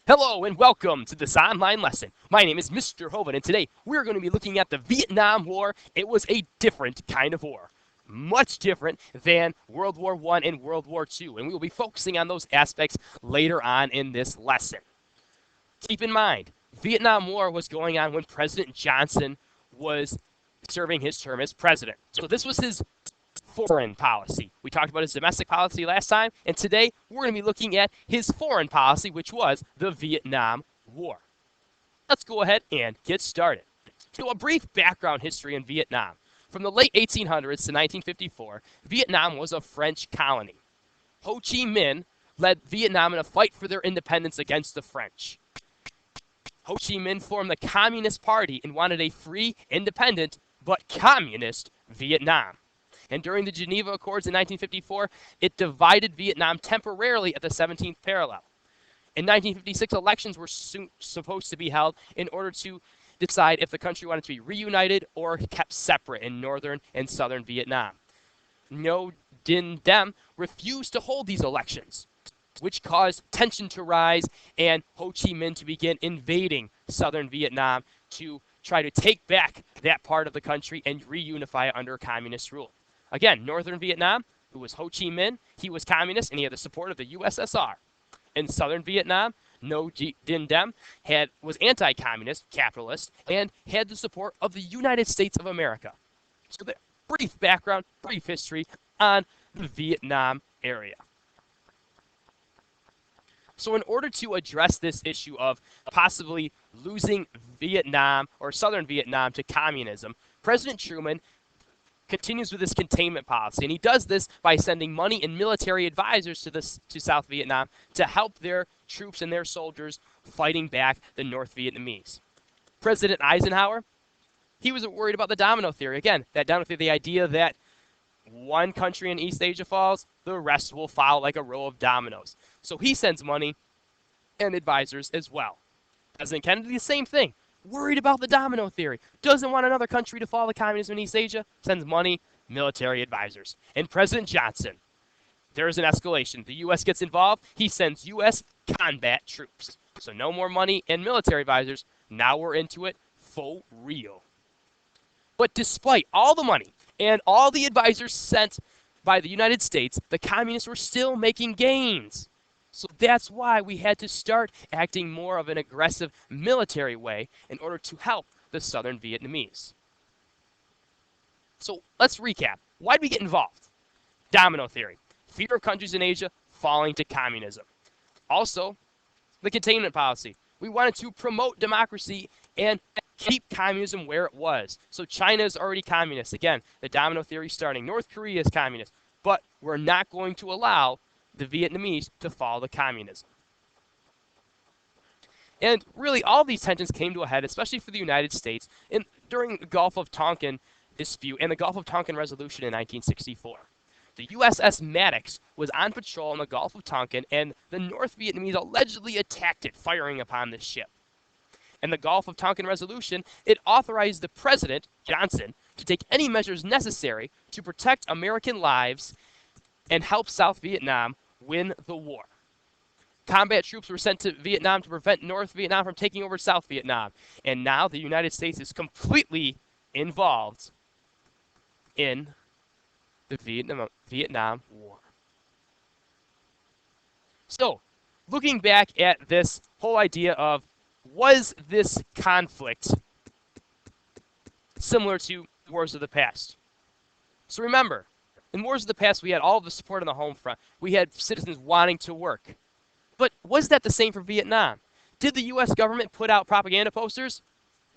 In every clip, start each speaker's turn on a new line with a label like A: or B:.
A: Hello and welcome to this online lesson. My name is Mr. Hoven, and today we're going to be looking at the Vietnam War. It was a different kind of war, much different than World War I and World War II, and we will be focusing on those aspects later on in this lesson. Keep in mind, Vietnam War was going on when President Johnson was serving his term as president. So this was his foreign policy. We talked about his domestic policy last time, and today we're going to be looking at his foreign policy, which was the Vietnam War. Let's go ahead and get started. So a brief background history in Vietnam. From the late 1800s to 1954, Vietnam was a French colony. Ho Chi Minh led Vietnam in a fight for their independence against the French. Ho Chi Minh formed the Communist Party and wanted a free, independent, but communist Vietnam. And during the Geneva Accords in 1954, it divided Vietnam temporarily at the 17th parallel. In 1956, elections were supposed to be held in order to decide if the country wanted to be reunited or kept separate in northern and southern Vietnam. No Dinh Diem refused to hold these elections, which caused tension to rise and Ho Chi Minh to begin invading southern Vietnam to try to take back that part of the country and reunify it under communist rule. Again, northern Vietnam, who was Ho Chi Minh, he was communist and he had the support of the USSR. In southern Vietnam, Ngo Dinh Diem was anti-communist, capitalist, and had the support of the United States of America. So the brief background, brief history on the Vietnam area. So in order to address this issue of possibly losing Vietnam or southern Vietnam to communism, President Truman continues with his containment policy, and he does this by sending money and military advisors to South Vietnam to help their troops and their soldiers fighting back the North Vietnamese. President Eisenhower, he was worried about the domino theory. Again, that domino theory, the idea that one country in East Asia falls, the rest will follow like a row of dominoes. So he sends money and advisors as well. President Kennedy, the same thing. Worried about the domino theory, doesn't want another country to follow communism in East Asia, sends money, military advisors. And President Johnson, there is an escalation. The U.S. gets involved, he sends U.S. combat troops. So no more money and military advisors, now we're into it for real. But despite all the money and all the advisors sent by the United States, the communists were still making gains. So that's why we had to start acting more of an aggressive military way in order to help the southern Vietnamese. So let's recap. Why did we get involved? Domino theory. Fear of countries in Asia falling to communism. Also, the containment policy. We wanted to promote democracy and keep communism where it was. So China is already communist. Again, the domino theory starting. North Korea is communist. But we're not going to allow the Vietnamese to follow the communism. And really, all these tensions came to a head, especially for the United States, during the Gulf of Tonkin dispute and the Gulf of Tonkin resolution in 1964. The USS Maddox was on patrol in the Gulf of Tonkin, and the North Vietnamese allegedly attacked it, firing upon this ship. In the Gulf of Tonkin resolution, it authorized the President, Johnson, to take any measures necessary to protect American lives and help South Vietnam win the war. Combat troops were sent to Vietnam to prevent North Vietnam from taking over South Vietnam. And now the United States is completely involved in the Vietnam War. So, looking back at this whole idea of, was this conflict similar to wars of the past? So remember, in wars of the past, we had all of the support on the home front. We had citizens wanting to work. But was that the same for Vietnam? Did the U.S. government put out propaganda posters?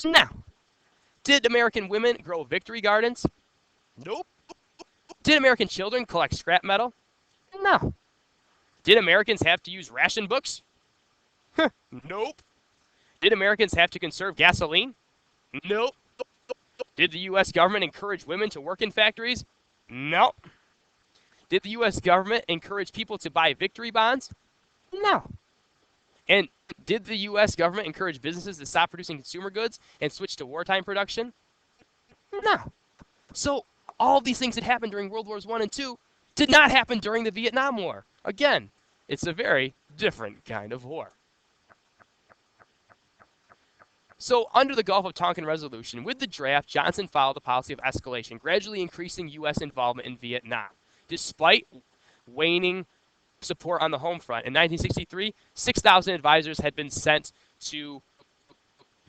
A: No. Did American women grow victory gardens? Nope. Did American children collect scrap metal? No. Did Americans have to use ration books? Nope. Did Americans have to conserve gasoline? Nope. Did the U.S. government encourage women to work in factories? No. Did the U.S. government encourage people to buy victory bonds? No. And did the U.S. government encourage businesses to stop producing consumer goods and switch to wartime production? No. So all of these things that happened during World Wars I and II did not happen during the Vietnam War. Again, it's a very different kind of war. So, under the Gulf of Tonkin Resolution, with the draft, Johnson followed the policy of escalation, gradually increasing U.S. involvement in Vietnam. Despite waning support on the home front, in 1963, 6,000 advisors had been sent to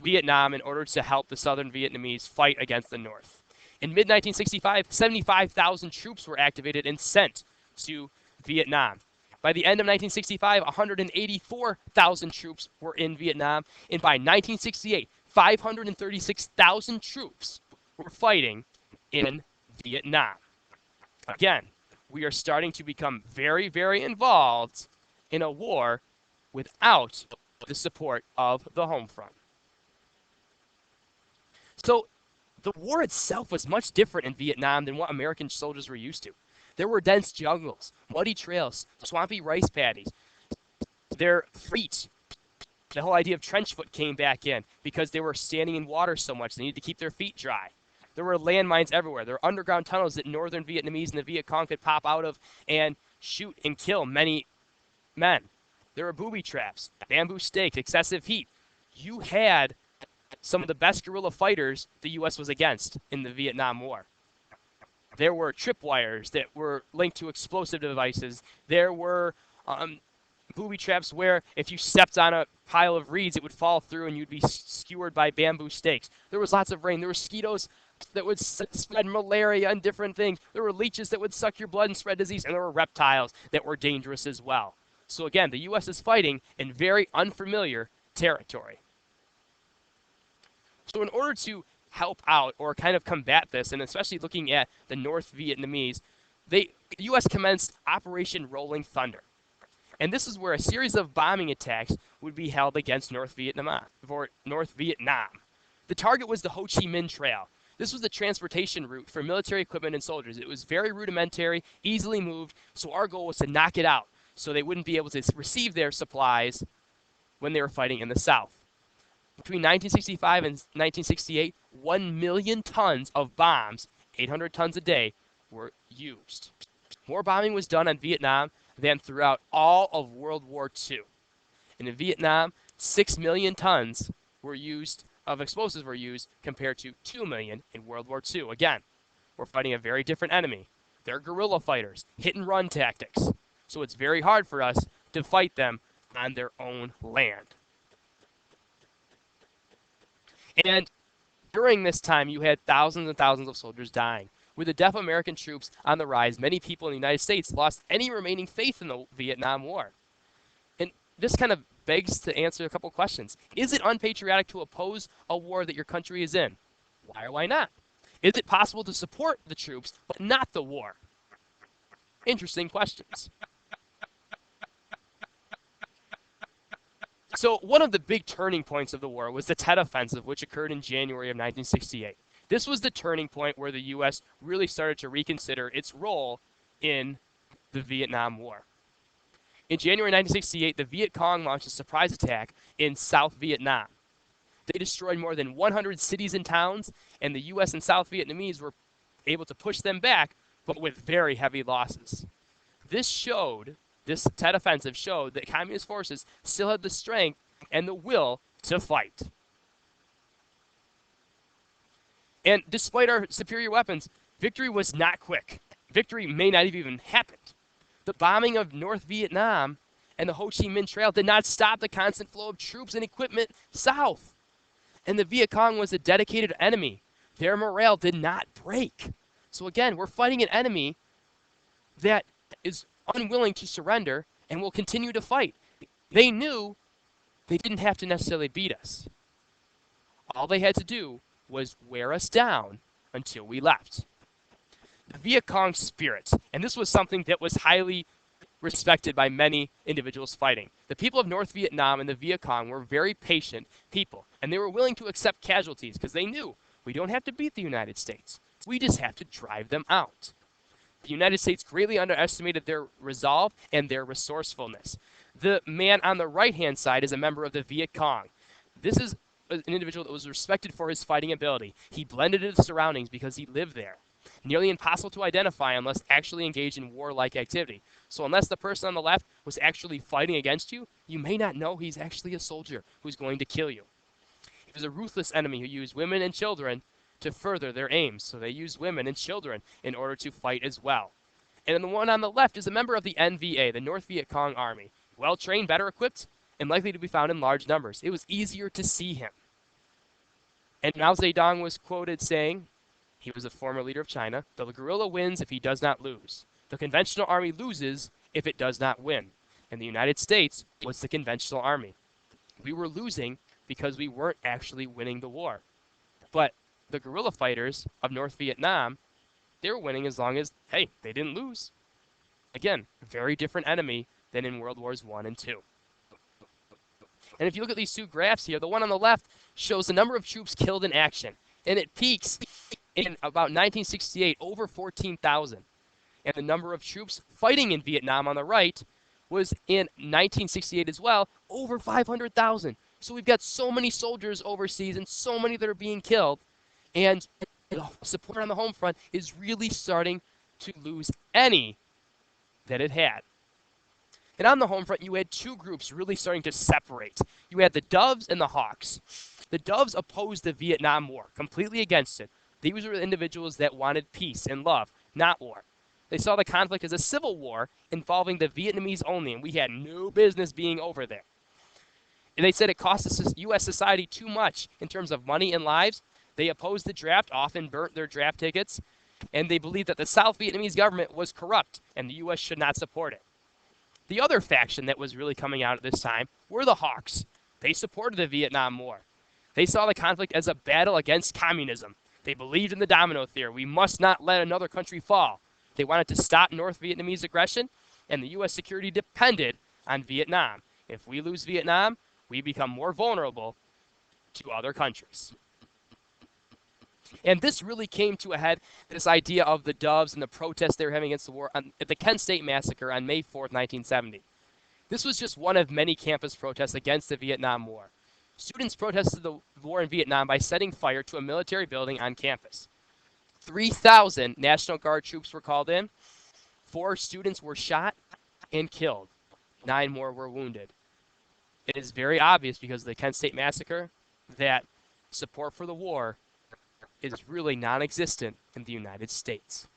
A: Vietnam in order to help the southern Vietnamese fight against the North. In mid-1965, 75,000 troops were activated and sent to Vietnam. By the end of 1965, 184,000 troops were in Vietnam, and by 1968, 536,000 troops were fighting in Vietnam. Again, we are starting to become very, very involved in a war without the support of the home front. So the war itself was much different in Vietnam than what American soldiers were used to. There were dense jungles, muddy trails, swampy rice paddies. Their feet, the whole idea of trench foot came back in because they were standing in water so much. They needed to keep their feet dry. There were landmines everywhere. There were underground tunnels that northern Vietnamese and the Viet Cong could pop out of and shoot and kill many men. There were booby traps, bamboo stakes, excessive heat. You had some of the best guerrilla fighters the U.S. was against in the Vietnam War. There were tripwires that were linked to explosive devices. There were booby traps where if you stepped on a pile of reeds, it would fall through and you'd be skewered by bamboo stakes. There was lots of rain. There were mosquitoes that would spread malaria and different things. There were leeches that would suck your blood and spread disease. And there were reptiles that were dangerous as well. So again, the U.S. is fighting in very unfamiliar territory. So in order to help out or kind of combat this, and especially looking at the North Vietnamese, the U.S. commenced Operation Rolling Thunder. And this is where a series of bombing attacks would be held against North Vietnam. The target was the Ho Chi Minh Trail. This was the transportation route for military equipment and soldiers. It was very rudimentary, easily moved, so our goal was to knock it out so they wouldn't be able to receive their supplies when they were fighting in the South. Between 1965 and 1968, 1 million tons of bombs, 800 tons a day, were used. More bombing was done on Vietnam than throughout all of World War II. And in Vietnam, 6 million tons were used of explosives were used compared to 2 million in World War II. Again, we're fighting a very different enemy. They're guerrilla fighters, hit-and-run tactics. So it's very hard for us to fight them on their own land. And during this time, you had thousands and thousands of soldiers dying. With the death of American troops on the rise, many people in the United States lost any remaining faith in the Vietnam War. And this kind of begs to answer a couple questions. Is it unpatriotic to oppose a war that your country is in? Why or why not? Is it possible to support the troops but not the war? Interesting questions. So one of the big turning points of the war was the Tet Offensive, which occurred in January of 1968. This was the turning point where the U.S. really started to reconsider its role in the Vietnam War. In January 1968, the Viet Cong launched a surprise attack in South Vietnam. They destroyed more than 100 cities and towns, and the U.S. and South Vietnamese were able to push them back, but with very heavy losses. This Tet Offensive showed that communist forces still had the strength and the will to fight. And despite our superior weapons, victory was not quick. Victory may not have even happened. The bombing of North Vietnam and the Ho Chi Minh Trail did not stop the constant flow of troops and equipment south. And the Viet Cong was a dedicated enemy. Their morale did not break. So again, we're fighting an enemy that is unwilling to surrender and will continue to fight. They knew they didn't have to necessarily beat us. All they had to do was wear us down until we left. The Viet Cong spirit, and this was something that was highly respected by many individuals fighting. The people of North Vietnam and the Viet Cong were very patient people, and they were willing to accept casualties because they knew we don't have to beat the United States. We just have to drive them out. The United States greatly underestimated their resolve and their resourcefulness. The man on the right-hand side is a member of the Viet Cong. This is an individual that was respected for his fighting ability. He blended into the surroundings because he lived there. Nearly impossible to identify unless actually engaged in warlike activity. So unless the person on the left was actually fighting against you, you may not know he's actually a soldier who's going to kill you. He was a ruthless enemy who used women and children to further their aims. So they used women and children in order to fight as well. And then the one on the left is a member of the NVA, the North Viet Cong Army. Well-trained, better equipped, and likely to be found in large numbers. It was easier to see him. And Mao Zedong was quoted saying, he was a former leader of China, the guerrilla wins if he does not lose. The conventional army loses if it does not win. And the United States was the conventional army. We were losing because we weren't actually winning the war. But the guerrilla fighters of North Vietnam, they were winning as long as, hey, they didn't lose. Again, very different enemy than in World Wars I and II. And if you look at these two graphs here, the one on the left shows the number of troops killed in action. And it peaks in about 1968, over 14,000. And the number of troops fighting in Vietnam on the right was in 1968 as well, over 500,000. So we've got so many soldiers overseas and so many that are being killed. And the support on the home front is really starting to lose any that it had. And on the home front, you had two groups really starting to separate. You had the Doves and the Hawks. The Doves opposed the Vietnam War, completely against it. These were the individuals that wanted peace and love, not war. They saw the conflict as a civil war involving the Vietnamese only, and we had no business being over there. And they said it cost the U.S. society too much in terms of money and lives. They opposed the draft, often burnt their draft tickets, and they believed that the South Vietnamese government was corrupt, and the U.S. should not support it. The other faction that was really coming out at this time were the Hawks. They supported the Vietnam War. They saw the conflict as a battle against communism. They believed in the domino theory. We must not let another country fall. They wanted to stop North Vietnamese aggression, and the U.S. security depended on Vietnam. If we lose Vietnam, we become more vulnerable to other countries. And this really came to a head, this idea of the Doves and the protests they were having against the war at the Kent State Massacre on May 4th, 1970. This was just one of many campus protests against the Vietnam War. Students protested the war in Vietnam by setting fire to a military building on campus. 3,000 National Guard troops were called in. 4 students were shot and killed. 9 more were wounded. It is very obvious because of the Kent State Massacre that support for the war is really non-existent in the United States.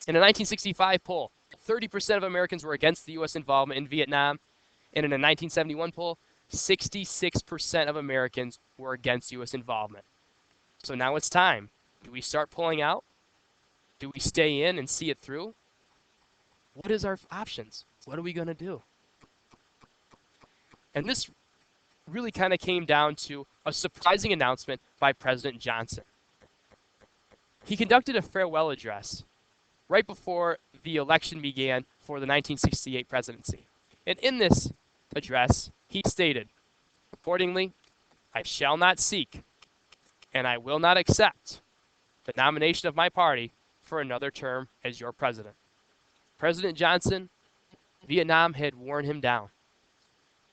A: In a 1965 poll, 30% of Americans were against the U.S. involvement in Vietnam, and in a 1971 poll, 66% of Americans were against U.S. involvement. So now it's time. Do we start pulling out? Do we stay in and see it through? What is our options? What are we going to do? And this really kind of came down to a surprising announcement by President Johnson. He conducted a farewell address right before the election began for the 1968 presidency. And in this address, he stated, accordingly, I shall not seek and I will not accept the nomination of my party for another term as your president. President Johnson, Vietnam had worn him down.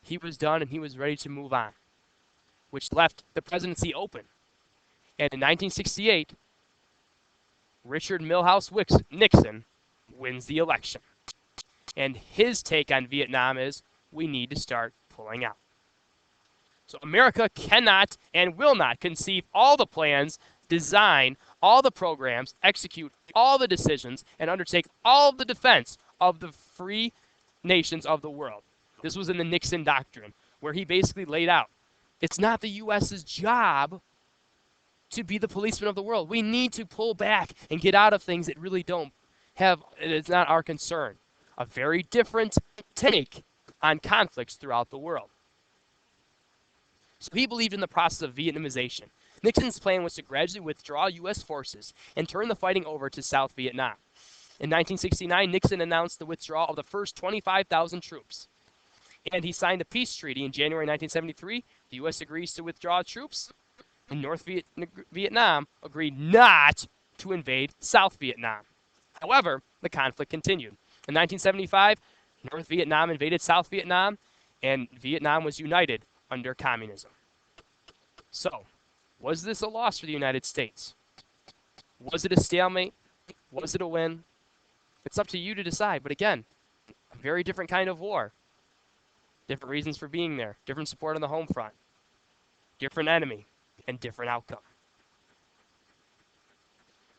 A: He was done and he was ready to move on, which left the presidency open. And in 1968, Richard Milhouse Nixon wins the election. And his take on Vietnam is, we need to start pulling out. So America cannot and will not conceive all the plans, design all the programs, execute all the decisions, and undertake all the defense of the free nations of the world. This was in the Nixon Doctrine, where he basically laid out, it's not the U.S.'s job to be the policeman of the world. We need to pull back and get out of things that really don't have, it's not our concern. A very different take on conflicts throughout the world. So he believed in the process of Vietnamization. Nixon's plan was to gradually withdraw U.S. forces and turn the fighting over to South Vietnam. In 1969, Nixon announced the withdrawal of the first 25,000 troops. And he signed a peace treaty in January 1973. The U.S. agrees to withdraw troops, and North Vietnam agreed not to invade South Vietnam. However, the conflict continued. In 1975, North Vietnam invaded South Vietnam, and Vietnam was united under communism. So, was this a loss for the United States? Was it a stalemate? Was it a win? It's up to you to decide. But again, a very different kind of war. Different reasons for being there. Different support on the home front. different enemy, and different outcome.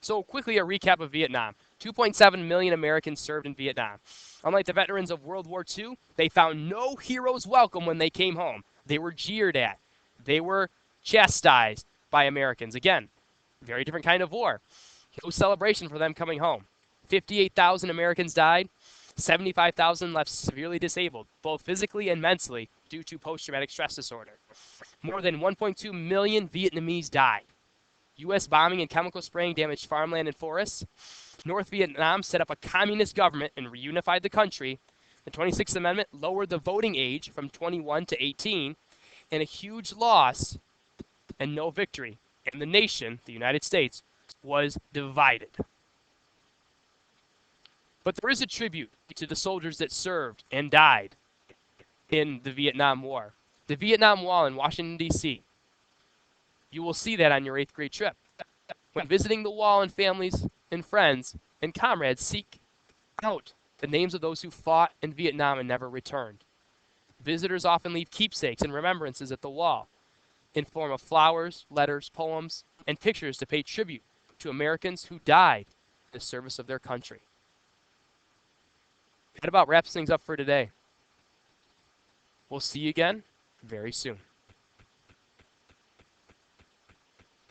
A: So quickly, a recap of Vietnam. 2.7 million Americans served in Vietnam. Unlike the veterans of World War II, they found no hero's welcome when they came home. They were jeered at. They were chastised by Americans. Again, very different kind of war. No celebration for them coming home. 58,000 Americans died. 75,000 left severely disabled, both physically and mentally, due to post-traumatic stress disorder. More than 1.2 million Vietnamese died. U.S. bombing and chemical spraying damaged farmland and forests. North Vietnam set up a communist government and reunified the country. The 26th Amendment lowered the voting age from 21 to 18, and a huge loss and no victory. And the nation, the United States, was divided. But there is a tribute to the soldiers that served and died in the Vietnam War. The Vietnam Wall in Washington, D.C. You will see that on your 8th grade trip. When visiting the wall, and families and friends and comrades seek out the names of those who fought in Vietnam and never returned. Visitors often leave keepsakes and remembrances at the wall in form of flowers, letters, poems, and pictures to pay tribute to Americans who died in the service of their country. That about wraps things up for today. We'll see you again very soon.